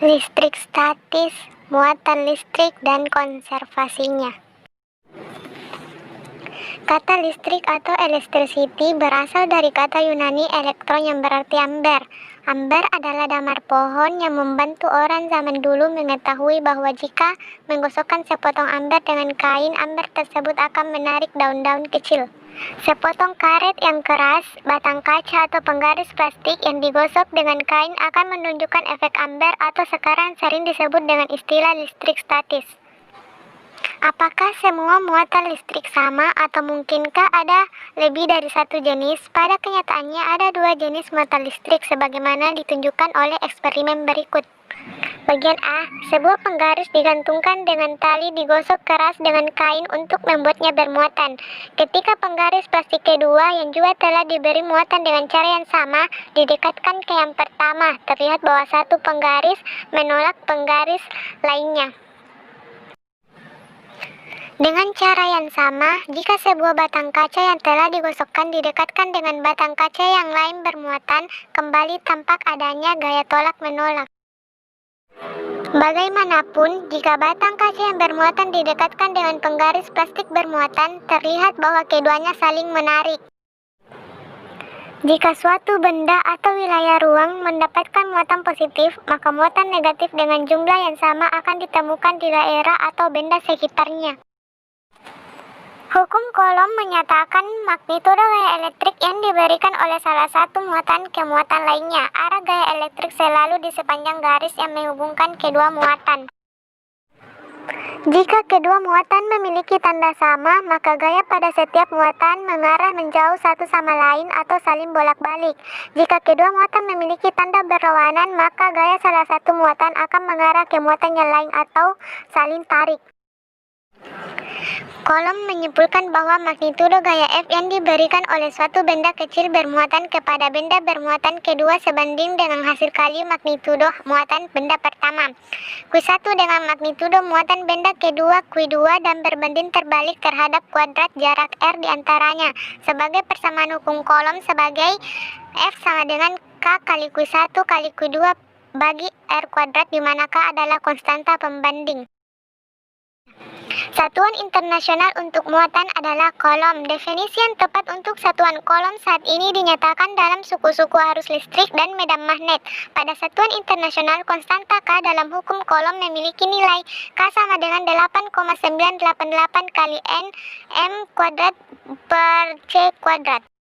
Listrik statis, muatan listrik, dan konservasinya. Kata listrik atau electricity berasal dari kata Yunani elektron yang berarti ampere. Ampere adalah damar pohon yang membantu orang zaman dulu mengetahui bahwa jika menggosokkan sepotong ampere dengan kain, ampere tersebut akan menarik daun-daun kecil. Sepotong karet yang keras, batang kaca atau penggaris plastik yang digosok dengan kain akan menunjukkan efek ampere atau sekarang sering disebut dengan istilah listrik statis. Apakah semua muatan listrik sama atau mungkinkah ada lebih dari satu jenis? Pada kenyataannya ada dua jenis muatan listrik sebagaimana ditunjukkan oleh eksperimen berikut. Bagian A, sebuah penggaris digantungkan dengan tali digosok keras dengan kain untuk membuatnya bermuatan. Ketika penggaris plastik kedua yang juga telah diberi muatan dengan cara yang sama didekatkan ke yang pertama, terlihat bahwa satu penggaris menolak penggaris lainnya. Dengan cara yang sama, jika sebuah batang kaca yang telah digosokkan didekatkan dengan batang kaca yang lain bermuatan, kembali tampak adanya gaya tolak-menolak. Bagaimanapun, jika batang kaca yang bermuatan didekatkan dengan penggaris plastik bermuatan, terlihat bahwa keduanya saling menarik. Jika suatu benda atau wilayah ruang mendapatkan muatan positif, maka muatan negatif dengan jumlah yang sama akan ditemukan di daerah atau benda sekitarnya. Hukum Coulomb menyatakan magnitudo gaya elektrik yang diberikan oleh salah satu muatan ke muatan lainnya. Arah gaya elektrik selalu di sepanjang garis yang menghubungkan kedua muatan. Jika kedua muatan memiliki tanda sama, maka gaya pada setiap muatan mengarah menjauh satu sama lain atau saling bolak-balik. Jika kedua muatan memiliki tanda berlawanan, maka gaya salah satu muatan akan mengarah ke muatan yang lain atau saling tarik. Coulomb menyimpulkan bahwa magnitudo gaya F yang diberikan oleh suatu benda kecil bermuatan kepada benda bermuatan kedua sebanding dengan hasil kali magnitudo muatan benda pertama. Q1 dengan magnitudo muatan benda kedua Q2 dan berbanding terbalik terhadap kuadrat jarak R diantaranya. Sebagai persamaan hukum Coulomb sebagai F sama dengan K kali Q1 kali Q2 bagi R kuadrat di mana K adalah konstanta pembanding. Satuan internasional untuk muatan adalah Coulomb. Definisi yang tepat untuk satuan Coulomb saat ini dinyatakan dalam suku-suku arus listrik dan medan magnet. Pada satuan internasional, konstanta K dalam hukum Coulomb memiliki nilai K sama dengan 8,988 kali N M kuadrat per C kuadrat.